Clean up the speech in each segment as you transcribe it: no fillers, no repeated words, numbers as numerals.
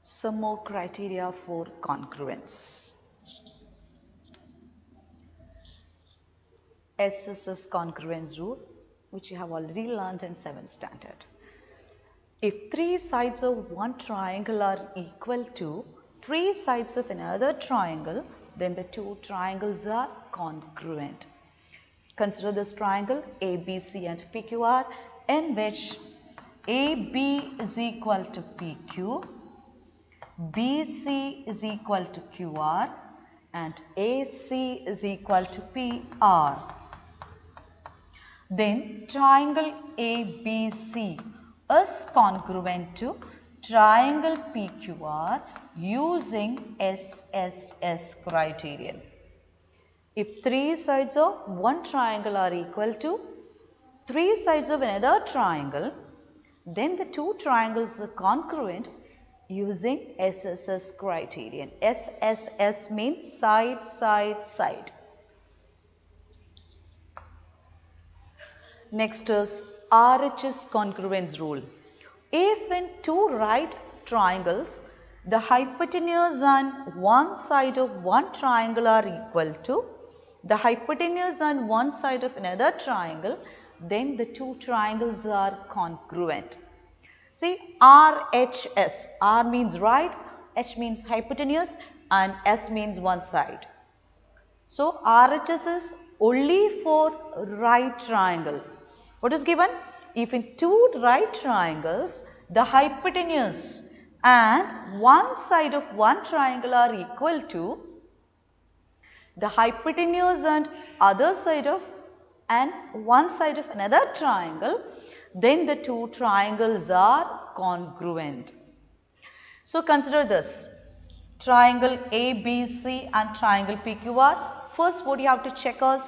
Some more criteria for congruence. SSS congruence rule, which you have already learned in 7th standard. If three sides of one triangle are equal to three sides of another triangle, then the two triangles are congruent. Consider this triangle ABC and PQR, in which AB is equal to PQ, BC is equal to QR, and AC is equal to PR. Then triangle ABC is congruent to triangle PQR using SSS criterion. If three sides of one triangle are equal to three sides of another triangle, then the two triangles are congruent using SSS criterion. SSS means side, side, side. Next is RHS congruence rule. If in two right triangles, the hypotenuse on one side of one triangle are equal to the hypotenuse on one side of another triangle, then the two triangles are congruent. See, RHS, R means right, H means hypotenuse, and S means one side. So, RHS is only for right triangle. What is given? If in two right triangles, the hypotenuse and one side of one triangle are equal to the hypotenuse and other side of and one side of another triangle, then the two triangles are congruent. So, consider this triangle ABC and triangle PQR. First, what you have to check is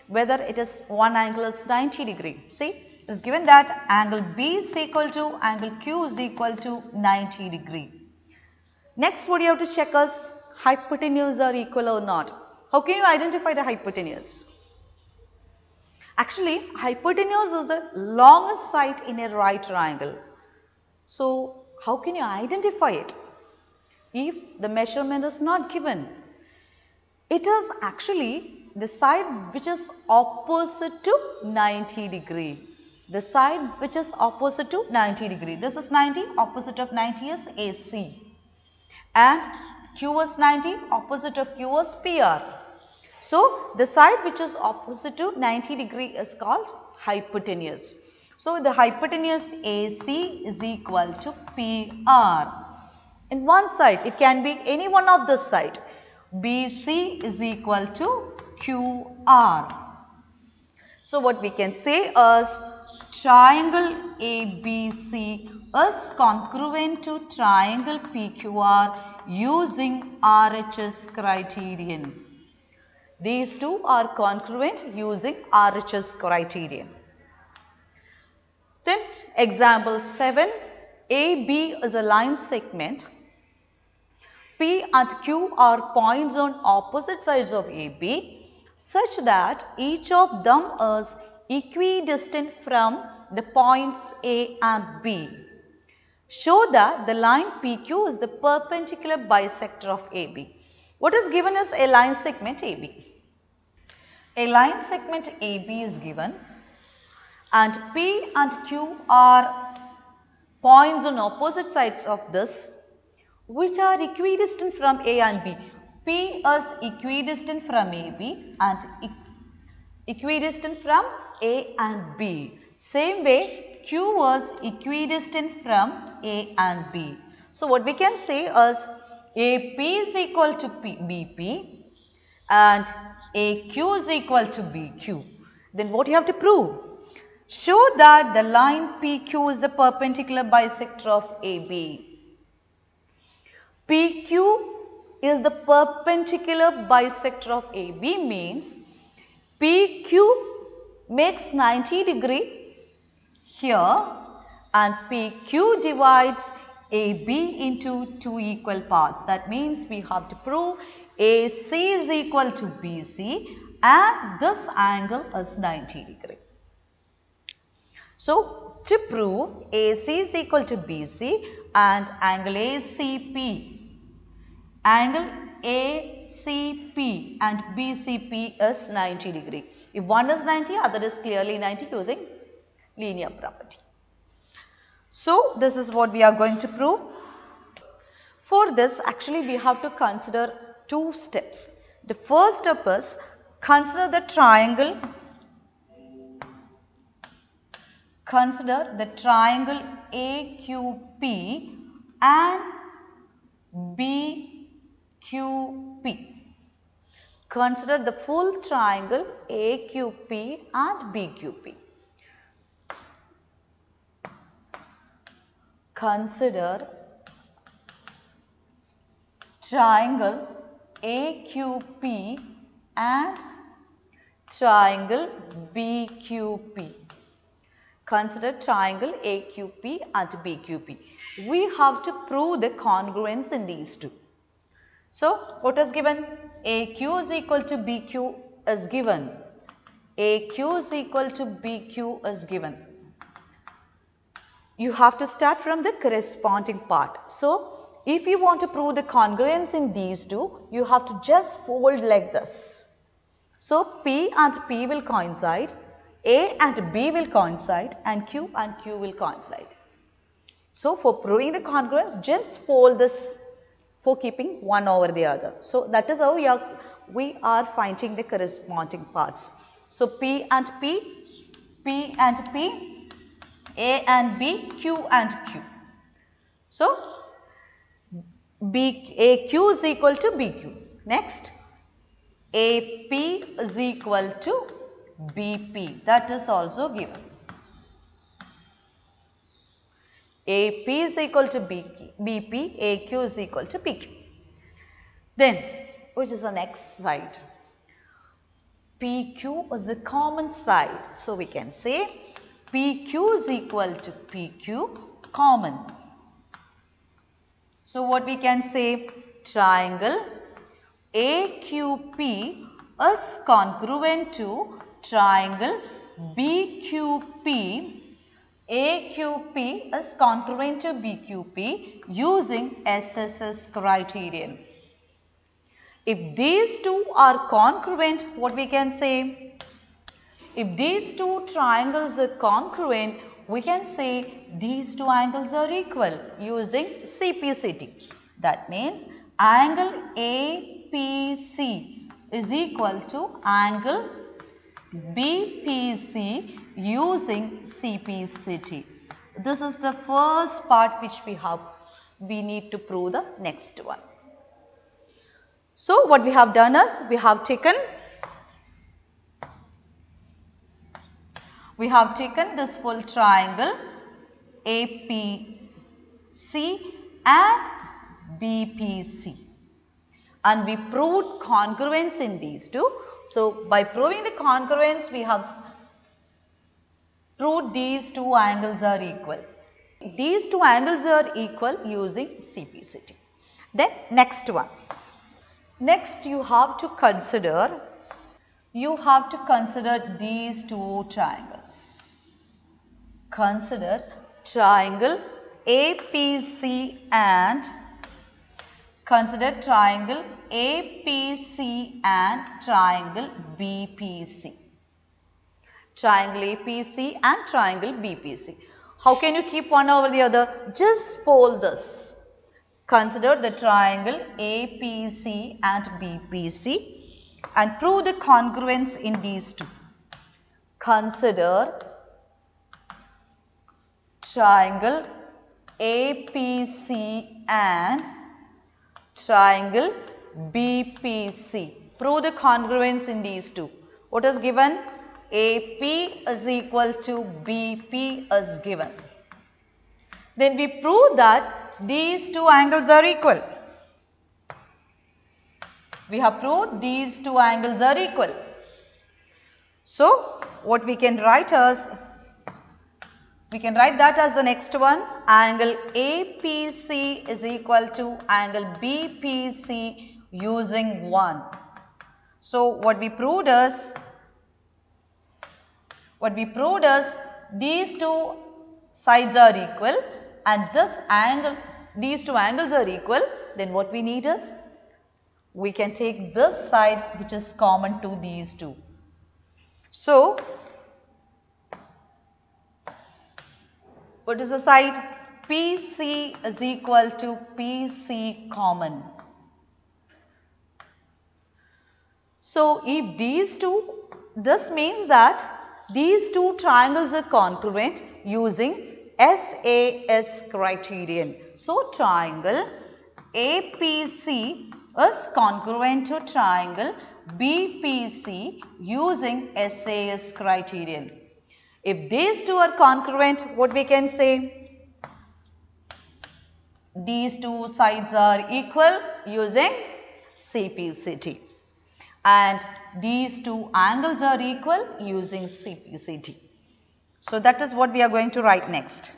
whether it is one angle is 90 degree. See, it is given that angle B is equal to angle Q is equal to 90 degree. Next, what you have to check is hypotenuse are equal or not. How can you identify the hypotenuse? Actually, hypotenuse is the longest side in a right triangle. So, how can you identify it if the measurement is not given? It is actually the side which is opposite to 90 degree. The side which is opposite to 90 degree. This is 90, opposite of 90 is AC. And Q is 90, opposite of Q is PR. So, the side which is opposite to 90 degree is called hypotenuse. So, the hypotenuse AC is equal to PR. In one side, it can be any one of this side. BC is equal to QR. So, what we can say is triangle ABC is congruent to triangle PQR using RHS criterion. These two are congruent using RHS criterion. Then example 7, AB is a line segment. P and Q are points on opposite sides of AB such that each of them is equidistant from the points A and B. Show that the line PQ is the perpendicular bisector of AB. What is given as a line segment AB? A line segment AB is given and P and Q are points on opposite sides of this which are equidistant from A and B. P is equidistant from AB and equidistant from A and B. Same way Q is equidistant from A and B. So, what we can say is AP is equal to BP and AQ is equal to BQ. Then what you have to prove? Show that the line PQ is the perpendicular bisector of AB. PQ is the perpendicular bisector of AB means PQ makes 90 degree here and PQ divides AB into two equal parts. That means we have to prove AC is equal to BC and this angle is 90 degree. So, to prove AC is equal to BC and angle ACP. Angle ACP and BCP is 90 degree. If one is 90, other is clearly 90 using linear property. So, this is what we are going to prove. For this, actually we have to consider two steps. The first step is consider the triangle AQP and BQP. Consider the full triangle AQP and BQP. Consider triangle AQP and triangle BQP. Consider triangle AQP and BQP. We have to prove the congruence in these two. So, what is given? AQ is equal to BQ is given. AQ is equal to BQ is given. You have to start from the corresponding part. So, if you want to prove the congruence in these two, you have to just fold like this. So, P and P will coincide, A and B will coincide and Q will coincide. So, for proving the congruence, just fold this for keeping one over the other. So, that is how we are finding the corresponding parts. So, P and P, P and P, A and B, Q and Q. So, AQ is equal to BQ. Next, AP is equal to BP. That is also given. AP is equal to BP, AQ is equal to PQ. Then, which is the next side? PQ is a common side. So, we can say PQ is equal to PQ common. So, what we can say? Triangle AQP is congruent to triangle BQP. AQP is congruent to BQP using SSS criterion. If these two are congruent, what we can say? If these two triangles are congruent, we can say these two angles are equal using CPCT. That means angle APC is equal to angle BPC using CPCT. This is the first part which we need to prove the next one. So, what we have done is we have taken this full triangle APC and BPC and we proved congruence in these two. So, by proving the congruence, we have proved these two angles are equal. These two angles are equal using CPCT. Then next one. Next you have to consider these two triangles. Consider triangle APC and triangle BPC. Triangle APC and triangle BPC. How can you keep one over the other? Just fold this. Consider the triangle APC and BPC and prove the congruence in these two. Consider triangle APC and triangle BPC. Prove the congruence in these two. What is given? AP is equal to BP is given. Then we prove that these two angles are equal. We have proved these two angles are equal. So, what we can write as, we can write that as the next one, angle APC is equal to angle BPC using 1. So, what we proved is these two sides are equal and this angle, these two angles are equal, then what we need is, we can take this side which is common to these two. So, what is the side? PC is equal to PC common. So, if these two, this means that these two triangles are congruent using SAS criterion. So, triangle APC is congruent to triangle BPC using SAS criterion. If these two are congruent, what we can say? These two sides are equal using CPCT. And these two angles are equal using CPCT. So, that is what we are going to write next.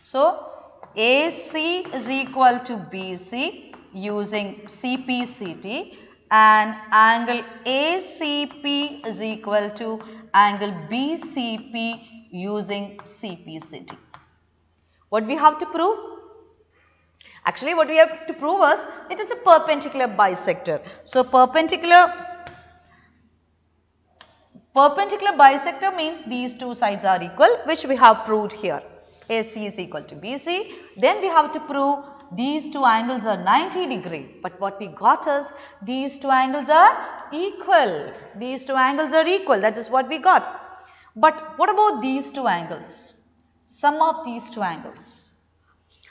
So, AC is equal to BC using CPCT and angle ACP is equal to angle BCP using CPCT. What we have to prove? Actually, what we have to prove is it is a perpendicular bisector. So, perpendicular bisector means these two sides are equal, which we have proved here. AC is equal to BC. Then we have to prove these two angles are 90 degree. But what we got is these two angles are equal. These two angles are equal. That is what we got. But what about these two angles? Sum of these two angles.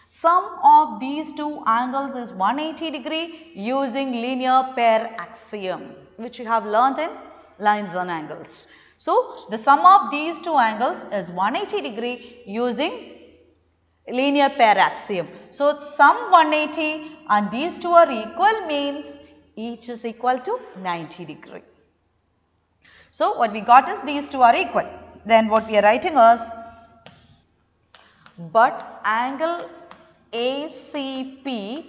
Sum of these two angles is 180 degree using linear pair axiom, which you have learnt in lines on angles. So, the sum of these two angles is 180 degree using linear pair axiom. So, sum 180 and these two are equal means each is equal to 90 degree. So, what we got is these two are equal. Then what we are writing is, but angle ACP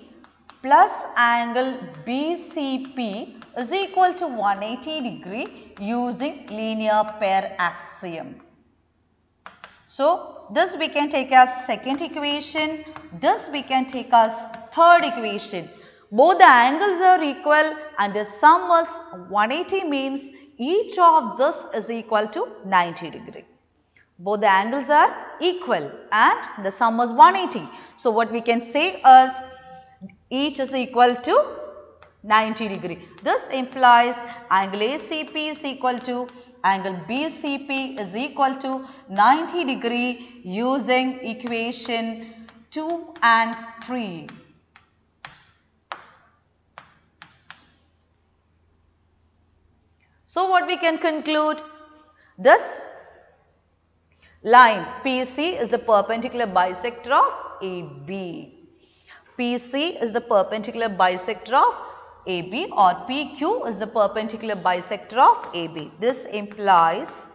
plus angle BCP is equal to 180 degree using linear pair axiom. So, this we can take as second equation, this we can take as third equation. Both the angles are equal and the sum is 180 means each of this is equal to 90 degree. Both the angles are equal and the sum is 180. So, what we can say is each is equal to 90 degree. This implies angle ACP is equal to angle BCP is equal to 90 degree using equation 2 and 3. So, what we can conclude? This line PC is the perpendicular bisector of AB. PC is the perpendicular bisector of AB, or PQ is the perpendicular bisector of AB. This implies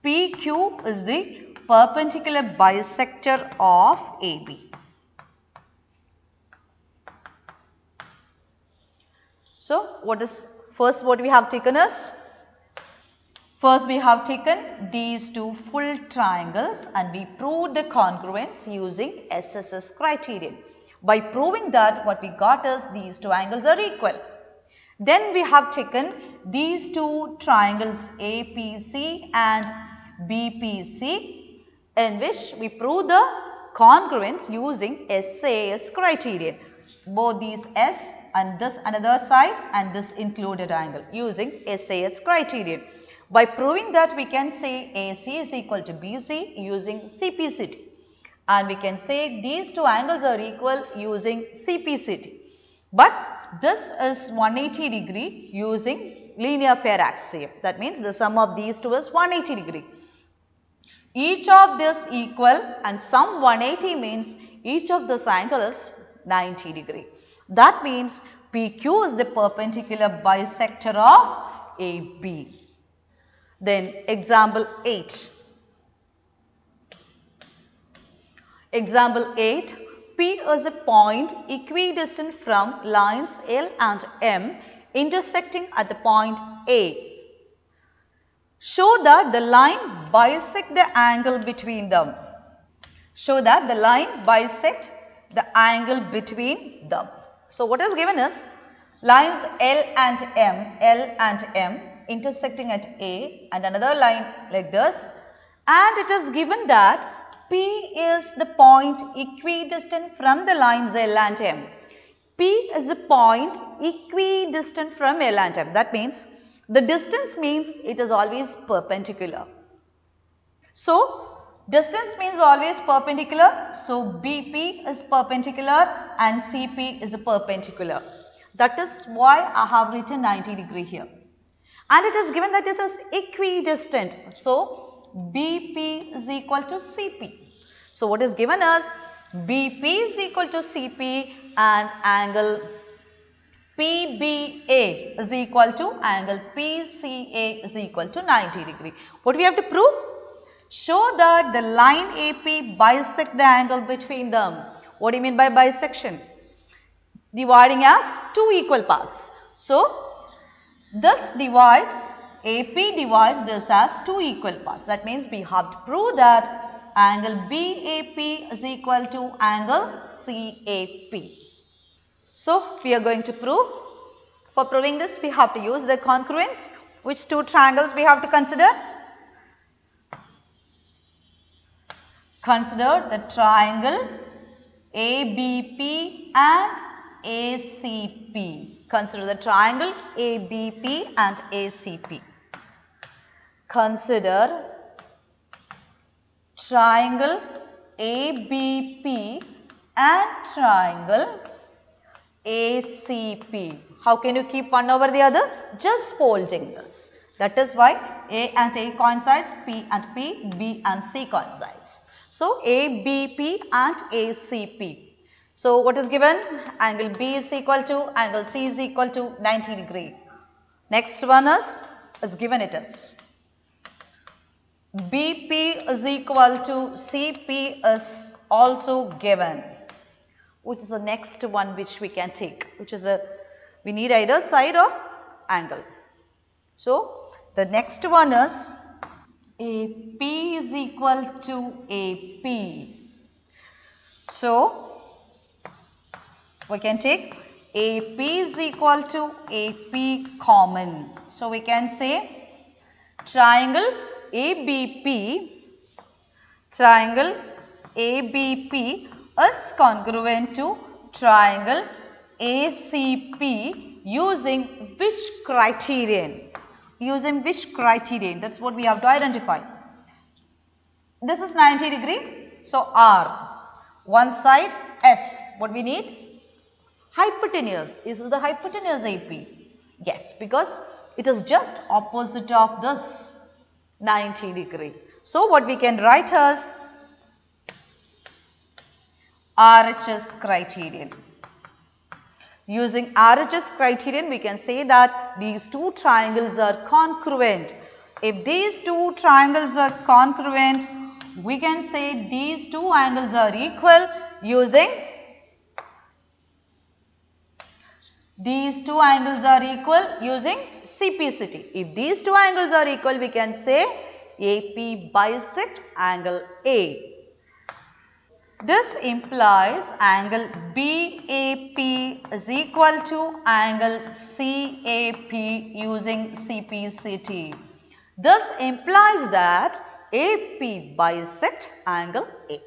PQ is the perpendicular bisector of AB. So, what we have taken is, first we have taken these two full triangles and we proved the congruence using SSS criterion. By proving that, what we got is these two angles are equal. Then we have taken these two triangles APC and BPC, in which we prove the congruence using SAS criterion. Both these S and this another side and this included angle using SAS criterion. By proving that, we can say AC is equal to BC using CPCT. And we can say these two angles are equal using CPCT. But this is 180 degree using linear pair axiom. That means the sum of these two is 180 degree. Each of this equal and sum 180 means each of this angle is 90 degree. That means PQ is the perpendicular bisector of AB. Then example 8. Example 8, P is a point equidistant from lines L and M intersecting at the point A. Show that the line bisects the angle between them. Show that the line bisect the angle between them. So what is given is lines L and M intersecting at A and another line like this, and it is given that P is the point equidistant from the lines L and M. P is a point equidistant from L and M. That means the distance means it is always perpendicular. So, distance means always perpendicular. So, BP is perpendicular and CP is perpendicular. That is why I have written 90 degree here. And it is given that it is equidistant. So, BP is equal to CP. So, what is given as BP is equal to CP and angle PBA is equal to angle PCA is equal to 90 degree. What we have to prove? Show that the line AP bisect the angle between them. What do you mean by bisection? Dividing as two equal parts. So, this divides, AP divides this as two equal parts. That means we have to prove that angle BAP is equal to angle CAP. So, we are going to prove. For proving this, we have to use the congruence. Which two triangles we have to consider? Consider the triangle ABP and ACP. Consider the triangle ABP and ACP. Consider triangle ABP and triangle ACP. How can you keep one over the other? Just folding this. That is why A and A coincides, P and P, B and C coincides. So, ABP and ACP. So, what is given? Angle B is equal to, angle C is equal to 90 degree. Next one is given it is. BP is equal to CP is also given. Which is the next one which we can take, which is we need either side or angle. So, the next one is AP is equal to AP. So, we can take AP is equal to AP common. So, we can say triangle ABP is congruent to triangle ACP using which criterion? Using which criterion? That's what we have to identify. This is 90 degree. So, R. One side S. What we need? Hypotenuse. Is this the hypotenuse AP? Yes, because it is just opposite of this 90 degree. So, what we can write as RHS criterion. Using RHS criterion, we can say that these two triangles are congruent. If these two triangles are congruent, we can say these two angles are equal using CPCT. If these two angles are equal, we can say AP bisect angle A. This implies angle BAP is equal to angle CAP using CPCT. This implies that AP bisect angle A.